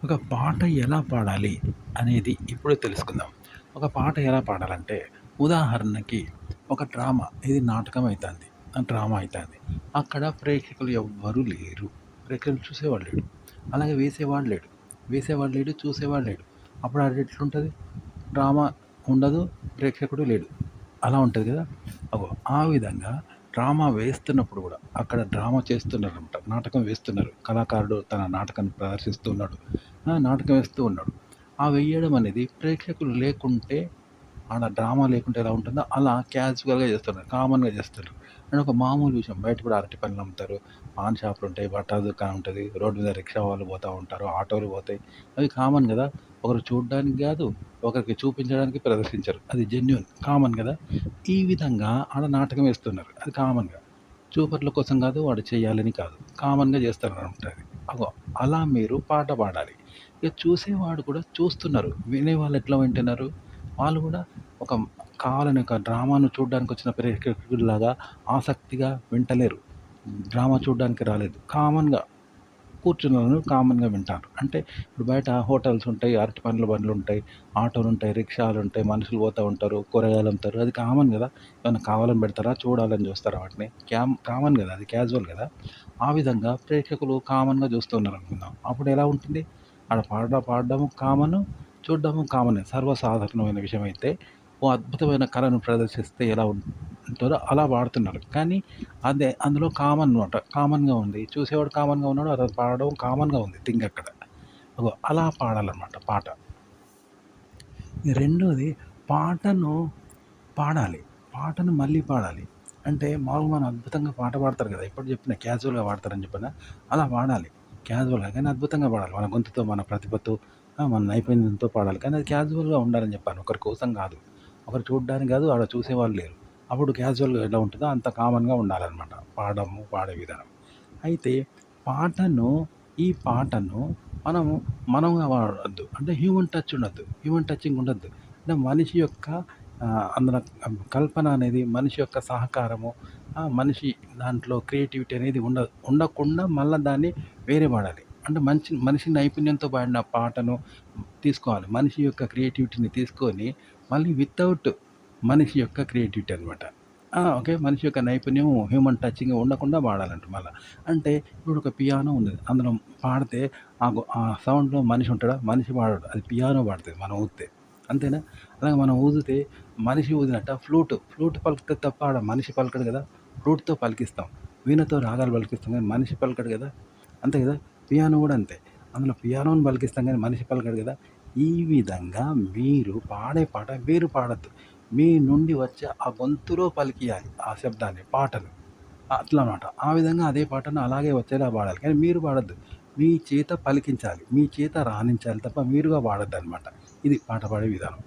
ఒక పాట ఎలా పాడాలి అనేది ఇప్పుడు తెలుసుకుందాం. ఒక పాట ఎలా పాడాలంటే, ఉదాహరణకి ఒక డ్రామా ఇది నాటకం అయితాంది. డ్రామా అయితాంది. అక్కడ ప్రేక్షకులు ఎవ్వరు లేరు. ప్రేక్షకులు చూసేవాడు లేడు. అలాగే వేసేవాడు లేడు. వేసేవాడు లేడు, చూసేవాడు లేడు. అప్పుడు అది ఎట్లుంటది? డ్రామా ఉండదు, ప్రేక్షకుడు లేడు. అలా ఉంటది కదా! అగో ఆ విధంగా డ్రామా వేస్తున్నప్పుడు గూడా, అక్కడ డ్రామా చేస్తున్నారనమాట. నాటకం వేస్తున్నారు. కళాకారుడు తన నాటకాన్ని ప్రదర్శిస్తూ ఉన్నాడు. నాటకం వేస్తూ ఉన్నాడు. ఆ వెయ్యడం అనేది ప్రేక్షకులు లేకుంటే, ఆడ డ్రామా లేకుంటే ఎలా ఉంటుందో అలా క్యాజువల్‌గా చేస్తున్నారు. కామన్‌గా చేస్తారు. అండ్ ఒక మామూలు విషయం బయట కూడా అరటి పండ్లు అమ్ముతారు. పాన్ షాపులుంటాయి, బట్టల దుకాణం ఉంటది. రోడ్డు మీద రిక్షా వాళ్ళు పోతా ఉంటారు. ఆటోలు పోతాయి. అవి కామన్ గదా! ఒకరు చూడ్డానికి గాదు, ఒకరికి చూపించడానికి ప్రదర్శించరు. అది జెన్యూన్ కామన్ గదా! ఈ విధంగా ఆడ నాటకం వేస్తున్నారు. అది కామన్‌గా. చూపర్ల కోసం కాదు, వాడు చేయాలని కాదు. కామన్‌గా చేస్తారనమాట అది. అగో అలా మీరు పాట పాడాలి. ఇక చూసేవాడు కూడా చూస్తున్నారు. వినేవాళ్ళు ఎట్లా వింటున్నారు? వాళ్ళు కూడా ఒక కావాలని ఒక డ్రామాను చూడ్డానికొచ్చిన ప్రేక్షకుడిలాగా ఆసక్తిగా వింటలేరు. డ్రామా చూడ్డానికి రాలేదు. కామన్‌గా కూర్చున్నోళ్ళు కామన్‌గా వింటారు. అంటే ఇప్పుడు బయట హోటల్స్ ఉంటాయి, అరటి పండ్ల బండ్లుంటాయి, ఆటోలుంటాయి, రిక్షాలుంటాయి, మనుషులు పోతా ఉంటారు, కూరగాయలు అమ్ముతారు. అది కామన్ గదా! ఏమన్నా కావాలని పెడతారా? చూడాలని చూస్తారా వాటిని? కామన్ గదా! అది క్యాజువల్ గదా! ఆ విధంగా ప్రేక్షకులు కామన్‌గా చూస్తున్నారనుకుందాం. అప్పుడు ఎలా ఉంటుంది? ఆడ పాడడము కామను, చూడడము కామనే. సర్వసాధారణమైన విషయమైతే, ఓ అద్భుతమైన కళను ప్రదర్శిస్తే ఎలా ఉంటదో అలా పాడుతున్నారు. కానీ అదే అందులో కామన్ అనమాట. కామన్‌గా ఉంది. చూసేవాడు కామన్‌గా ఉన్నాడు. అది పాడడం కామన్‌గా ఉంది థింగ్ అక్కడ. అగో అలా పాడాలనమాట పాట. రెండోది పాటను పాడాలి. పాటను మళ్ళీ పాడాలి. అంటే మామూలుగా మనం అద్భుతంగా పాట పాడతారు కదా! ఇప్పుడు చెప్పిన క్యాజువల్‌గా పాడతారని చెప్పినా, అలా పాడాలి. క్యాజువల్‌గా కానీ అద్భుతంగా పాడాలి. మన గొంతుతో, మన ప్రతిభతో, మన నైపుణ్యంతో పాడాలి. కానీ అది క్యాజువల్‌గా ఉండాలని చెప్పాను. ఒకరి కోసం కాదు. ఒకరు చూడడానికి కాదు, ఆడ చూసేవాళ్ళు లేరు. అప్పుడు క్యాజువల్‌గా ఎలా ఉంటుందో అంత కామన్‌గా ఉండాలనమాట. పాడడము, పాడే విధానం. అయితే పాటను ఈ పాటను మనము మనంగా వాడొద్దు. అంటే హ్యూమన్ టచ్ ఉండొద్దు. హ్యూమన్ టచింగ్ ఉండొద్దు. అంటే మనిషి యొక్క అందులో కల్పన అనేది, మనిషి యొక్క సహకారము, మనిషి దాంట్లో క్రియేటివిటీ అనేది ఉండకుండా మళ్ళా దాన్ని వేరే పాడాలి. అంటే మనిషి నైపుణ్యంతో పాడిన పాటను తీసుకోవాలి. మనిషి యొక్క క్రియేటివిటీని తీసుకొని మళ్ళీ వితౌట్ మనిషి యొక్క క్రియేటివిటీ అనమాట. ఓకే. మనిషి యొక్క నైపుణ్యం, హ్యూమన్ టచింగ్ ఉండకుండా పాడాలంట మళ్ళా. అంటే ఇప్పుడు ఒక పియానో ఉన్నది. అందులో పాడితే ఆ సౌండ్‌లో మనిషి ఉంటాడా? మనిషి పాడడు. అది పియానో పాడుతది మనం ఊదితే. అంతేనా? అలాగే మనం ఊదితే మనిషి ఊదినట్ట ఫ్లూట్ పలుకుతది తప్ప ఆడ మనిషి పలకడు గదా! ఫ్లూట్‌తో పలికిస్తాం. వీణతో రాగాలు పలికిస్తాం గానీ మనిషి పలకడు గదా! అంతే గదా! పియానో గూడా అంతే. అందులో పియానోని పలికిస్తాం గానీ మనిషి పలకడు గదా! ఈ విధంగా మీరు పాడే పాట మీరు పాడొద్దు. మీ నుండి వచ్చే ఆ గొంతులో పలికియాలి ఆ శబ్దాన్ని, పాటను. అట్లా అన్నమాట. ఆ విధంగా అదే పాటను అలాగే వచ్చేలా పాడాలి. కానీ మీరు పాడొద్దు. మీ చేత పలికించాలి. మీ చేత రాణించాలి తప్ప మీరుగా పాడొద్దనమాట. ఇది పాట పాడే విధానం.